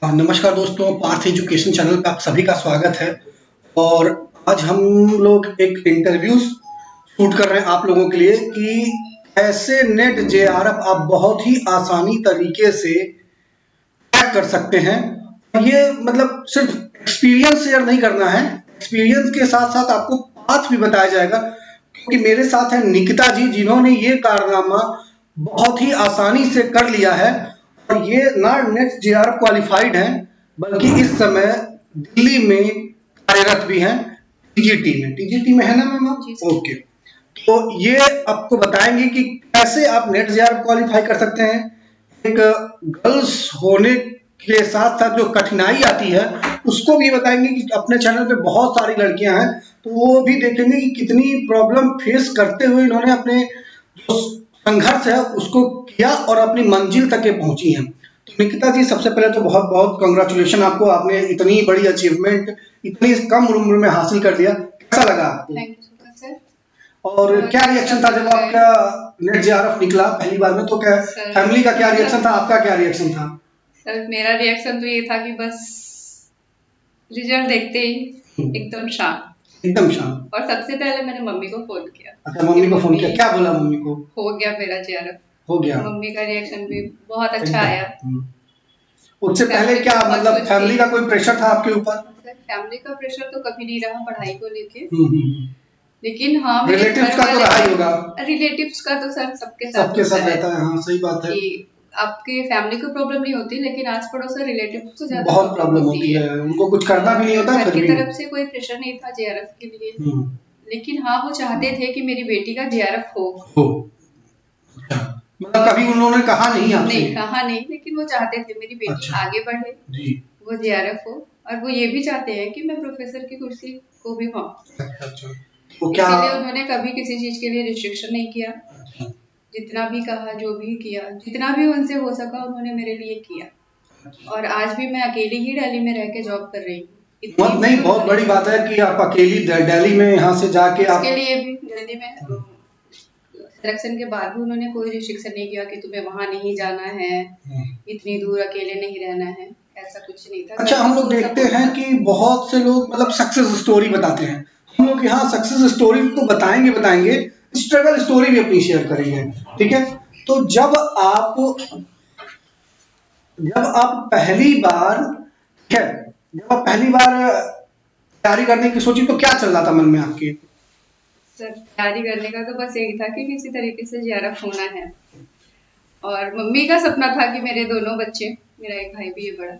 नमस्कार दोस्तों, Partha education channel पे आप सभी का स्वागत है। और आज हम लोग एक इंटरव्यू शूट कर रहे हैं आप लोगों के लिए कि कैसे नेट जेआरएफ आप बहुत ही आसानी तरीके से क्रैक कर सकते हैं। और ये मतलब सिर्फ एक्सपीरियंस शेयर नहीं करना है, एक्सपीरियंस के साथ साथ आपको पाथ भी बताया जाएगा, क्योंकि मेरे साथ है निकिता जी, जिन्होंने ये कारनामा बहुत ही आसानी से कर लिया है। और ये ना नेट जेआरएफ क्वालिफाइड हैं, बल्कि इस समय दिल्ली में कार्यरत भी हैं, टीजीटी में है ना मैम आप? ओके। तो ये आपको बताएंगे कि कैसे आप नेट जेआरएफ क्वालिफाई कर सकते हैं। एक गर्ल्स होने के साथ साथ जो कठिनाई आती है उसको भी बताएंगे कि अपने चैनल पे बहुत सारी लड़कियां हैं, तो वो भी देखेंगे कि कितनी प्रॉब्लम फेस करते हुए इन्होंने अपने जो संघर्ष है उसको किया और अपनी मंजिल तक के पहुंची हैं। तो निकिता जी, सबसे पहले तो बहुत बहुत कंग्रेचुलेशन आपको, आपने इतनी बड़ी अचीवमेंट इतनी कम उम्र में हासिल कर दिया। कैसा लगा आपको? Thank you so much sir. और क्या रिएक्शन था जब आपका नेट जेआरएफ निकला पहली बार में? तो क्या फैमिली का क्या रिएक्शन था, आपका क्या रिएक्शन था? सर मेरा रिएक्शन तो ये था कि बस रिजल्ट देखते ही एकदम शांत। एकदम शांत। और सबसे पहले मैंने मम्मी को फोन किया। अच्छा, मम्मी को फोन किया, क्या बोला मम्मी को? हो गया मेरा जेआरएफ, हो गया। मम्मी का रिएक्शन भी बहुत अच्छा आया। उससे पहले क्या मतलब फैमिली का कोई प्रेशर था आपके ऊपर? सर फैमिली का प्रेशर तो कभी नहीं रहा पढ़ाई को लेके, लेकिन हाँ रिलेटिव्स का तो रहा ही होगा। रिलेटिव्स का तो सर सबके साथ रहता है। हाँ सही बात है। आपके फैमिली को प्रॉब्लम नहीं होती, लेकिन आस पड़ोस रिलेटिव को ज्यादा बहुत प्रॉब्लम होती है, उनको कुछ करना भी नहीं होता। घर की तरफ से कोई प्रेशर नहीं था जेआरएफ के लिए, लेकिन हाँ वो चाहते थे कि मेरी बेटी का जेआरएफ हो। मतलब कभी उन्होंने कहा नहीं आपसे? नहीं कहा नहीं, लेकिन वो चाहते थे मेरी बेटी आगे बढ़े, वो जेआरएफ हो, और वो ये भी चाहते हैं कि मैं प्रोफेसर की कुर्सी को भी पाऊं। तो क्या इसलिए उन्होंने कभी किसी चीज के लिए रिस्ट्रिक्शन नहीं किया। जितना भी कहा, जो भी किया, जितना भी उनसे हो सका उन्होंने मेरे लिए किया। और आज भी मैं अकेली ही दिल्ली में रह के जॉब कर रही हूँ। नहीं, बहुत बड़ी बात है कि आप अकेली दिल्ली में यहाँ से जाके आप के लिए भी दिल्ली में सिलेक्शन के बाद भी उन्होंने कोई रिस्ट्रिक्शन नहीं किया कि तुम्हें वहां नहीं जाना है, इतनी दूर अकेले नहीं रहना है, ऐसा कुछ नहीं था। अच्छा, हम लोग देखते हैं कि बहुत से लोग मतलब सक्सेस स्टोरी बताते हैं, हम लोग यहाँ सक्सेस स्टोरी तो बताएंगे, स्ट्रगल स्टोरी भी अपनी शेयर करेंगे, ठीक है? तो जब आप पहली बार, ठीक है, जब आप पहली बार तैयारी करने की सोची तो क्या चल रहा था मन में आपके? सर तैयारी करने का तो बस यही था कि किसी तरीके से जेआरएफ होना है, और मम्मी का सपना था कि मेरे दोनों बच्चे, मेरा एक भाई भी है बड़ा,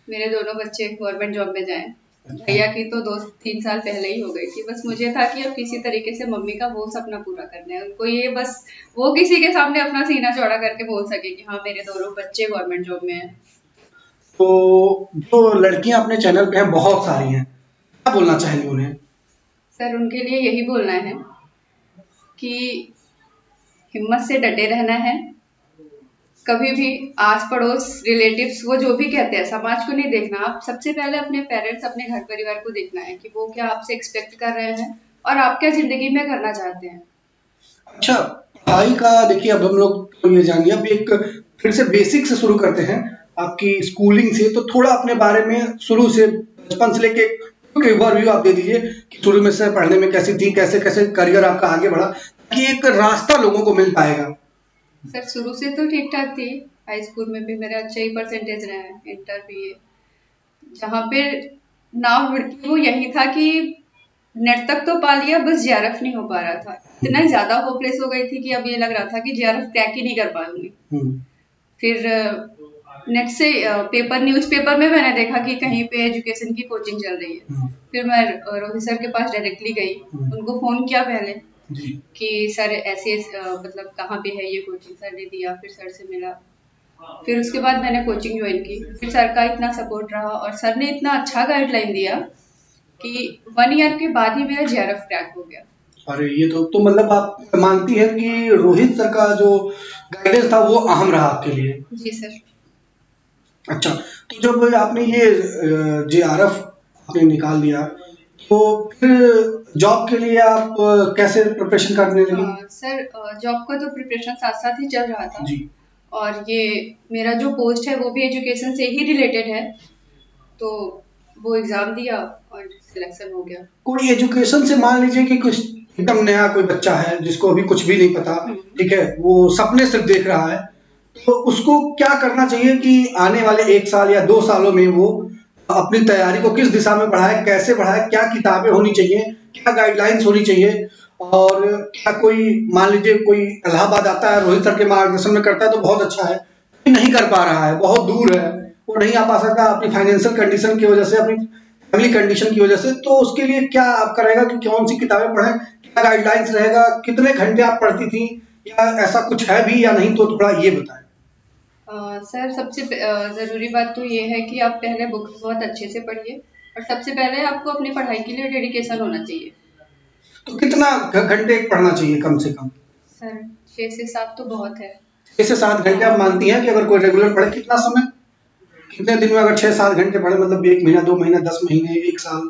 मेरे दोनों बच्चे गवर्नमेंट जॉब में जाएं। भैया की तो 2-3 साल पहले ही हो गई थी। बस मुझे था कि अब किसी तरीके से मम्मी का वो सपना पूरा करना है, उनको ये बस वो किसी के सामने अपना सीना चौड़ा करके बोल सके कि हाँ मेरे दोनों बच्चे गवर्नमेंट जॉब में हैं। तो जो लड़कियां अपने चैनल पे हैं बहुत सारी हैं, क्या बोलना चाहेंगे उन्हें? सर उनके लिए यही बोलना है कि हिम्मत से डटे रहना है। कभी भी आस पड़ोस रिलेटिव्स वो जो भी कहते हैं, समाज को नहीं देखना। आप सबसे पहले अपने पेरेंट्स, अपने घर परिवार को देखना है कि वो क्या आपसे एक्सपेक्ट कर रहे हैं और आप क्या जिंदगी में करना चाहते हैं। अच्छा, पढ़ाई का देखिए, अब हम लोग तो ये जानिए, अब एक फिर से बेसिक से शुरू करते हैं आपकी स्कूलिंग से। तो थोड़ा अपने बारे में शुरू से, बचपन से लेके ओवरव्यू आप दे दीजिए कि शुरू में से पढ़ने में कैसी थी, कैसे कैसे करियर आपका आगे बढ़ा, ताकि एक रास्ता लोगों को मिल पाएगा। सर शुरू से तो ठीक ठाक थी, हाई स्कूल में भी मेरा अच्छा ही परसेंटेज रहा है, इंटर भी है। जहाँ पे नाव भड़की वो यही था कि नेट तक तो पा लिया, बस जेआरएफ नहीं हो पा रहा था। इतना ज्यादा होपलेस हो गई थी कि अब ये लग रहा था कि जेआरएफ क्रैक ही नहीं कर पाऊंगी। फिर नेट से पेपर, न्यूज़पेपर में मैंने देखा कि कहीं पे एजुकेशन की कोचिंग चल रही है। फिर मैं रोहित सर के पास डायरेक्टली गई, उनको फोन किया पहले कि सर ऐसे मतलब कहाँ पे है ये कोचिंग। सर ने दिया, फिर सर से मिला, फिर उसके बाद मैंने कोचिंग ज्वाइन की। फिर सर का इतना सपोर्ट रहा और सर ने इतना अच्छा गाइडलाइन दिया कि 1 ईयर के बाद ही मेरा जेआरएफ क्रैक हो गया। अरे ये तो मतलब आप मानती हैं कि रोहित सर का जो गाइडेंस था वो अहम रहा आपके लिए? जी सर। अच्छा, तो जब आपने ये जेआरएफ आपने निकाल दिया, तो फिर जॉब के लिए आप कैसे प्रिपरेशन करने लगी? सर जॉब का तो प्रिपरेशन साथ साथ ही चल रहा था जी। और ये मेरा जो पोस्ट है वो भी एजुकेशन से ही रिलेटेड है, तो वो एग्ज़ाम दिया और सिलेक्शन हो गया। कोई एजुकेशन से मान लीजिए कि कुछ एकदम नया कोई बच्चा है जिसको अभी कुछ भी नहीं पता, ठीक है, वो सपने सिर्फ देख रहा है, तो उसको क्या करना चाहिए कि आने वाले 1 साल या 2 सालों में वो अपनी तैयारी को किस दिशा में बढ़ाए, कैसे बढ़ाए, क्या किताबें होनी चाहिए, क्या गाइडलाइंस होनी चाहिए, और क्या कोई मान लीजिए कोई इलाहाबाद आता है, रोहित सर के मार्गदर्शन में करता है तो बहुत अच्छा है, नहीं कर पा रहा है, बहुत दूर है, वो नहीं आ पा सकता अपनी फाइनेंशियल कंडीशन की वजह से, अपनी फैमिली कंडीशन की वजह से, तो उसके लिए क्या आपका रहेगा कि कौन सी किताबें पढ़ें, क्या गाइडलाइंस रहेगा, कितने घंटे आप पढ़ती थी, या ऐसा कुछ है भी या नहीं, तो थोड़ा ये बताएं। सर सबसे ज़रूरी बात तो ये है कि आप पहले बुक्स बहुत अच्छे से पढ़िए, और सबसे पहले आपको अपनी पढ़ाई के लिए डेडिकेशन होना चाहिए। तो कितना घंटे पढ़ना चाहिए कम से कम? सर 6 से 7 तो बहुत है। 6 से 7 घंटे आप मानती हैं कि अगर कोई रेगुलर पढ़े, कितना समय, कितने दिन में अगर 6-7 घंटे पढ़े, मतलब 1 महीना, 2 महीना, 10 महीने, 1 साल?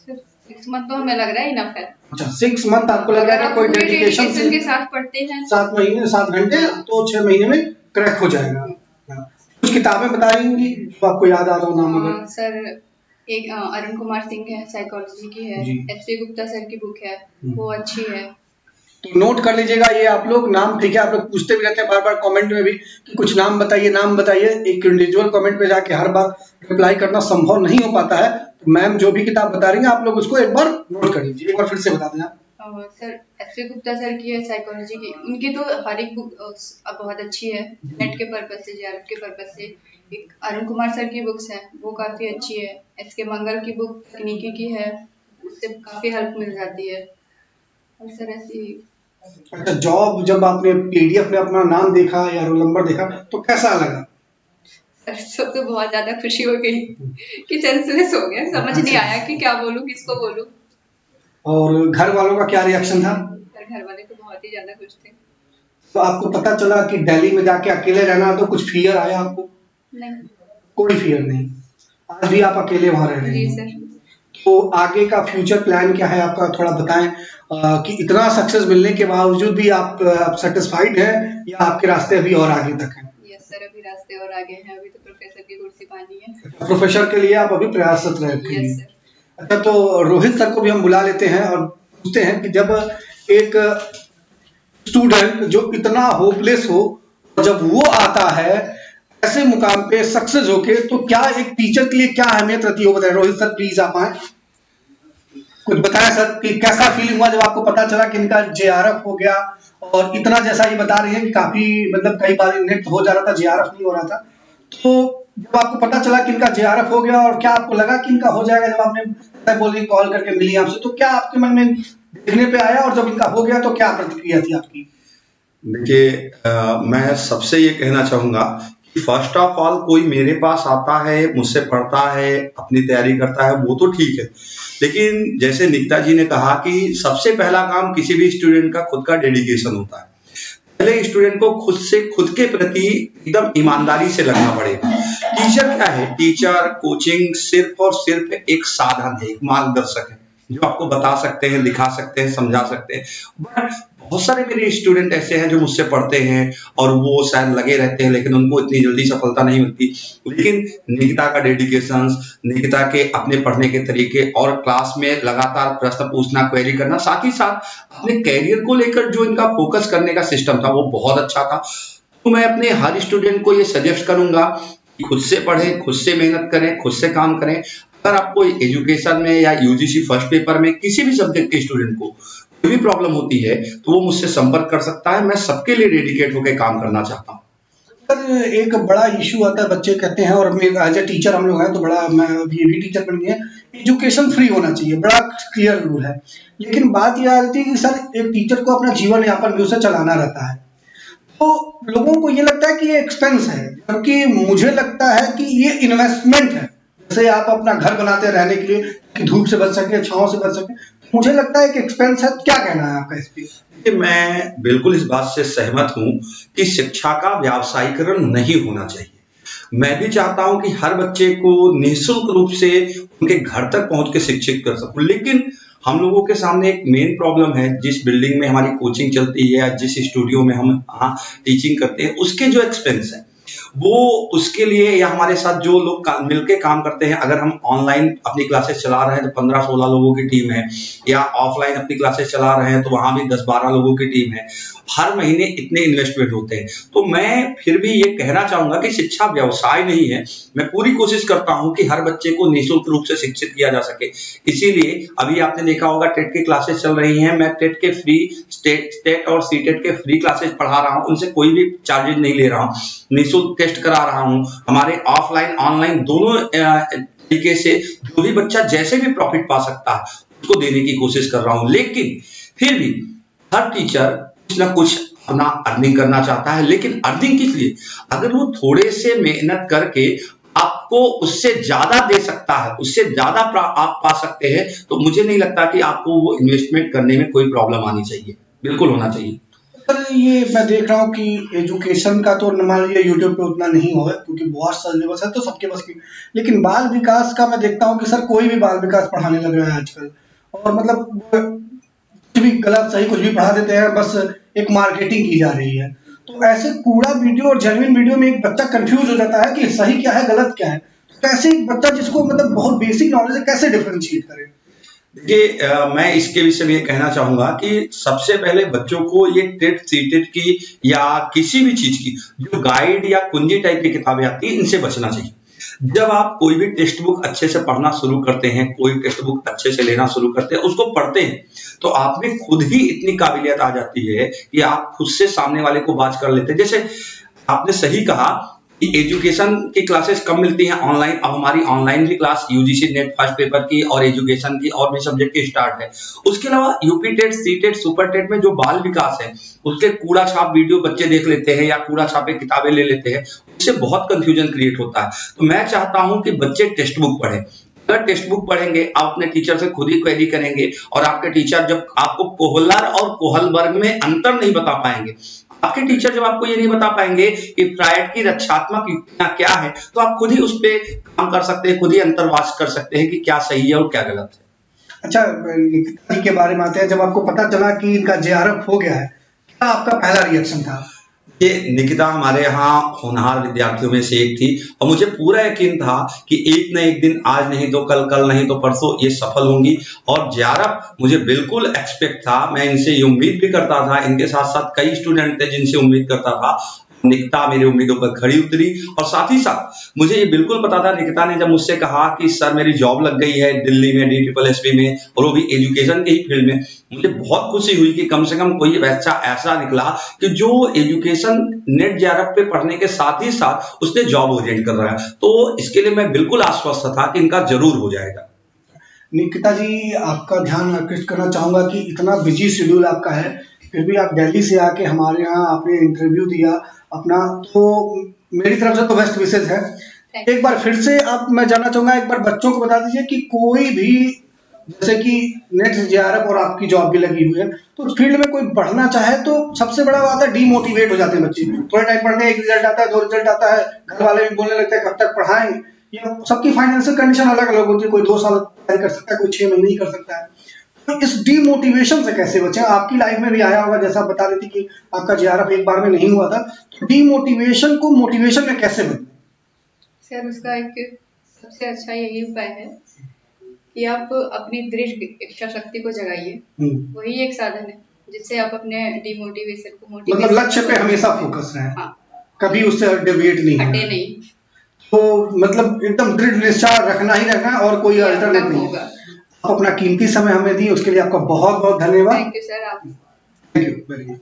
सर 6 मंथ तो हमें लग रहा है इनफ है। अच्छा, 6 मंथ आपको लग रहा है अगर कि आप कोई पूरे डेडिकेशन से डेडिकेशन के साथ पढ़ते हैं 7 महीने 7 घंटे, तो 6 महीने में क्रैक हो जाएगा। हाँ। कुछ किताबें बताएंगी जो आपको याद आ रहा हो नाम अगर? सर एक अरुण कुमार सिंह है, साइकोलॉजी की है, जी। एस.सी. गुप्ता सर की बुक है, वो अच्छी है। तो नोट कर लीजिएगा ये आप लोग नाम, ठीक है, आप लोग पूछते भी रहते हैं बार बार कमेंट में भी कि कुछ नाम बताइए, नाम बताइए, एक इंडिविजुअल कमेंट पे जाके हर बार रिप्लाई करना संभव नहीं हो पाता है, तो मैम जो भी किताब बता रही हैं आप लोग उसको एक बार नोट कर लीजिए, एक बार फिर से बता दें आप। Sir SC. गुप्ता सर की है साइकोलॉजी की, उनकी तो हर एक बुक बहुत अच्छी है, नेट के पर्पज से, जेआरएफ के पर्पज से। एक अरुण कुमार सर की बुक्स है, वो काफ़ी अच्छी है। एस.के. मंगल की बुक तकनीकी की है, उससे काफ़ी हेल्प मिल जाती है। और सर ऐसी अच्छा, जॉब जब आपने पीडीएफ में अपना नाम देखा या रोल नंबर देखा तो कैसा लगा? सर सब तो बहुत ज़्यादा खुशी हो गई कि सेंसलेस हो गया, समझ नहीं आया कि क्या बोलूँ, किसको बोलूँ। और घर वालों का क्या रिएक्शन था? सर घर वाले तो बहुत ही ज़्यादा खुश थे। तो आपको पता चला कि दिल्ली में जाके अकेले रहना, तो कुछ फियर आया आपको? नहीं। कोई फियर नहीं, आज भी आप अकेले वहां रह रहे जी हैं। सर। तो आगे का फ्यूचर प्लान क्या है आपका, थोड़ा बताएं, कि इतना सक्सेस मिलने के बावजूद भी आप सेटिस्फाइड हैं या आपके रास्ते अभी और आगे तक हैं? यस सर, अभी रास्ते और आगे हैं, अभी तो प्रोफेसर की कुर्सी पानी है। प्रोफेसर के लिए आप अभी प्रयासरत रहते हैं। Yes sir. अच्छा, तो रोहित सर को भी हम बुला लेते हैं और पूछते हैं कि जब एक स्टूडेंट जो इतना होपलेस हो, जब वो आता है ऐसे मुकाम पे सक्सेस होके, तो क्या एक टीचर के लिए क्या अहमियत रहती है, वो बताएं। रोहित सर प्लीज आप आए, कुछ बताएं सर कि कैसा फीलिंग हुआ जब आपको पता चला कि इनका जेआरएफ हो गया, और इतना, जैसा ये बता रही है कि काफी मतलब कई बार नेट हो जा रहा था, जेआरएफ नहीं हो रहा था, तो जब आपको पता चला कि इनका जेआरएफ हो गया, और क्या आपको लगा कि इनका हो जाएगा, जब आपने बोली कॉल करके मिली आपसे, तो क्या आपके मन में देखने पे आया, और जब इनका हो गया तो क्या प्रतिक्रिया थी आपकी? देखिए, मैं सबसे ये कहना चाहूंगा कि फर्स्ट ऑफ ऑल कोई मेरे पास आता है, मुझसे पढ़ता है, अपनी तैयारी करता है, वो तो ठीक है, लेकिन जैसे निकिता जी ने कहा कि सबसे पहला काम किसी भी स्टूडेंट का खुद का डेडिकेशन होता है। पहले स्टूडेंट को खुद से, खुद के प्रति एकदम ईमानदारी से लगना पड़ेगा। टीचर क्या है? टीचर, कोचिंग सिर्फ और सिर्फ एक साधन है, एक मार्गदर्शक है, जो आपको बता सकते हैं, दिखा सकते हैं, समझा सकते हैं। बट बहुत सारे मेरे स्टूडेंट ऐसे हैं जो मुझसे पढ़ते हैं और वो शायद लगे रहते हैं, लेकिन उनको इतनी जल्दी सफलता नहीं मिलती। लेकिन निकिता का डेडिकेशन, निकिता के अपने पढ़ने के तरीके और क्लास में लगातार प्रश्न पूछना, क्वेरी करना, साथ ही साथ अपने कैरियर को लेकर जो इनका फोकस करने का सिस्टम था वो बहुत अच्छा था। तो मैं अपने हर स्टूडेंट को ये सजेस्ट करूंगा कि खुद से पढ़ें, खुद से मेहनत करें, खुद से काम करें। अगर आपको एजुकेशन में या यूजीसी फर्स्ट पेपर में किसी भी सब्जेक्ट के स्टूडेंट को कोई भी प्रॉब्लम होती है तो वो मुझसे संपर्क कर सकता है। मैं सबके लिए डेडिकेट होकर काम करना चाहता हूँ। सर, एक बड़ा इशू आता है, बच्चे कहते हैं, और एज ए टीचर हम लोग हैं तो बड़ा, मैं अभी भी टीचर बन गया, एजुकेशन फ्री होना चाहिए, बड़ा क्लियर रूल है, लेकिन बात यह आती है कि सर एक टीचर को अपना जीवन यापन भी उसे चलाना रहता है, तो लोगों को ये लगता है कि ये एक्सपेंस है, जबकि मुझे लगता है कि ये इन्वेस्टमेंट है। जैसे आप अपना घर बनाते हैं रहने के लिए कि धूप से बच सके, छांव से बच सके, मुझे लगता है कि एक्सपेंस है। क्या कहना है आपका इस पे? देखिए, मैं बिल्कुल इस बात से सहमत हूँ कि शिक्षा का व्यावसायीकरण नहीं होना चाहिए। मैं भी चाहता हूं कि हर बच्चे को निःशुल्क रूप से उनके घर तक पहुंच के शिक्षित कर सकूं, लेकिन हम लोगों के सामने एक मेन प्रॉब्लम है, जिस बिल्डिंग में हमारी कोचिंग चलती है या जिस स्टूडियो में हम टीचिंग करते हैं, उसके जो एक्सपेंस है वो उसके लिए, या हमारे साथ जो लोग मिलके काम करते हैं, अगर हम ऑनलाइन अपनी क्लासेस चला रहे हैं तो 15-16 लोगों की टीम है, या ऑफलाइन अपनी क्लासेस चला रहे हैं तो वहां भी 10-12 लोगों की टीम है। हर महीने इतने इन्वेस्टमेंट होते हैं। तो मैं फिर भी ये कहना चाहूंगा कि शिक्षा व्यवसाय नहीं है। मैं पूरी कोशिश करता हूं कि हर बच्चे को निःशुल्क रूप से शिक्षित किया जा सके। इसीलिए अभी आपने देखा होगा टेट की क्लासेस चल रही हैं। मैं टेट के फ्री स्टेट और सीटेट के फ्री क्लासेस पढ़ा रहा हूं, उनसे कोई भी चार्जेज नहीं ले रहा हूं, निःशुल्क टेस्ट करा रहा हूं। हमारे ऑफलाइन ऑनलाइन दोनों तरीके से जो भी बच्चा जैसे भी प्रॉफिट पा सकता है उसको देने की कोशिश कर रहा हूं। लेकिन फिर भी हर टीचर कुछ ना कुछ अपना अर्निंग करना चाहता है, लेकिन अर्निंग किस लिए? अगर वो थोड़े से मेहनत करके आपको उससे ज्यादा दे सकता है, उससे ज्यादा आप पा सकते हैं, तो मुझे नहीं लगता कि आपको वो इन्वेस्टमेंट करने में कोई प्रॉब्लम आनी चाहिए। बिल्कुल होना चाहिए। सर ये मैं देख रहा हूँ कि एजुकेशन का तो मान लीजिए यूट्यूब पे उतना नहीं हो है, क्योंकि बहुत सिलेबस है तो सबके बस की, लेकिन बाल विकास का मैं देखता हूँ कि सर कोई भी बाल विकास पढ़ाने लग रहा है आजकल। और मतलब कुछ भी गलत सही कुछ भी पढ़ा देते हैं, बस एक मार्केटिंग की जा रही है। तो ऐसे कूड़ा वीडियो और जेन्युइन वीडियो में एक बच्चा कंफ्यूज हो जाता है कि सही क्या है गलत क्या है। तो कैसे एक बच्चा जिसको मतलब बहुत बेसिक नॉलेज है कैसे डिफरेंशिएट करे? देखिए, मैं इसके विषय में ये कहना चाहूंगा कि सबसे पहले बच्चों को ये टेट सीटेट की या किसी भी चीज की जो गाइड या कुंजी टाइप की किताबें आती है, इनसे बचना चाहिए। जब आप कोई भी टेक्स्ट बुक अच्छे से पढ़ना शुरू करते हैं, कोई टेक्स्ट बुक अच्छे से लेना शुरू करते हैं, उसको पढ़ते हैं, तो आप में खुद ही इतनी काबिलियत आ जाती है कि आप खुद से सामने वाले को बात कर लेते हैं। जैसे आपने सही कहा कि एजुकेशन की क्लासेस कम मिलती हैं ऑनलाइन। अब हमारी ऑनलाइन भी class UGC net first paper की और एजुकेशन की और भी सब्जेक्ट की स्टार्ट है। उसके अलावा UP TET, C TET, super TET में जो बाल विकास है, उसके कूड़ा छाप वीडियो बच्चे देख लेते हैं या कूड़ा छापे किताबें ले लेते हैं, उससे बहुत कंफ्यूजन क्रिएट होता है। तो मैं चाहता हूं कि बच्चे टेक्स्ट बुक पढ़ें। अगर टेक्स्ट बुक पढ़ेंगे, आप अपने टीचर से खुद ही क्वेरी करेंगे, और आपके टीचर जब आपको कोहलर और कोहलबर्ग में अंतर नहीं बता पाएंगे, आपके टीचर जब आपको ये नहीं बता पाएंगे कि फ्रायड की रक्षात्मक युक्तियां क्या है, तो आप खुद ही उस पे काम कर सकते हैं, खुद ही अंतर्वास कर सकते हैं कि क्या सही है और क्या गलत है। अच्छा, निकिता जी के बारे में आते हैं। जब आपको पता चला कि इनका जेआरएफ हो गया है, क्या आपका पहला रिएक्शन था? ये निकिता हमारे यहाँ होनहार विद्यार्थियों में से एक थी, और मुझे पूरा यकीन था कि एक न एक दिन, आज नहीं तो कल, कल नहीं तो परसों, ये सफल होंगी। और जेआरएफ मुझे बिल्कुल एक्सपेक्ट था, मैं इनसे ये उम्मीद भी करता था। इनके साथ साथ कई स्टूडेंट थे जिनसे उम्मीद करता था। निकिता मेरी उम्मीदों पर खड़ी उतरी, और साथ ही साथ मुझे ये बिल्कुल पता था, निकिता ने जब मुझसे कहा कि सर मेरी जॉब लग गई है दिल्ली में DSSB में, और वो भी एजुकेशन के ही फील्ड में, मुझे बहुत खुशी हुई कि कम से कम कोई बच्चा ऐसा निकला कि जो एजुकेशन नेट जेआरएफ पे पढ़ने के साथ ही साथ उसने जॉब ओरिएंट कर रहा है। तो इसके लिए मैं बिल्कुल आश्वस्त था कि इनका जरूर हो जाएगा। निकिता जी, आपका ध्यान आकृष्ट करना चाहूंगा कि इतना बिजी शेड्यूल आपका है, फिर भी आप दिल्ली से आके हमारे यहाँ आपने इंटरव्यू दिया अपना, तो मेरी तरफ से तो बेस्ट विशेष है। एक बार फिर से आप, मैं जानना चाहूंगा, एक बार बच्चों को बता दीजिए कि कोई भी, जैसे कि नेट जेआरएफ और आपकी जॉब भी लगी हुई है, तो फील्ड में कोई बढ़ना चाहे तो सबसे बड़ा बात है डीमोटिवेट हो जाते हैं बच्चे। थोड़े टाइम पढ़ते हैं, एक रिजल्ट आता है, 2 रिजल्ट आता है, घर वाले भी बोलने लगते हैं कब तक पढ़ाएं। या सबकी फाइनेंशियल कंडीशन अलग अलग होती है, कोई 2 साल तैयारी कर सकता है, कोई 6 महीने ही कर सकता है। तो इस डीमोटिवेशन से कैसे बचें? आपकी लाइफ में भी आया होगा, जैसा आप बता रही थी कि आपका जेआरएफ एक बार में नहीं हुआ था, तो डीमोटिवेशन को मोटिवेशन में कैसे बदलें? सर उसका एक सबसे अच्छा यही उपाय है कि आप अपनी दृढ़ इच्छा शक्ति को जगाइए। वही एक साधन है जिससे आप अपने डिमोटिवेशन को मतलब लक्ष्य पे हमेशा फोकस रहे। हाँ, कभी उससे डेविएट नहीं हटे होना। नहीं। तो मतलब एकदम दृढ़ निश्चय रखना ही रखना, और कोई अल्टरनेट नहीं होगा। आप अपना कीमती समय हमें दी, उसके लिए आपका बहुत बहुत धन्यवाद। Thank you sir. आप थैंक यू वेरी मच।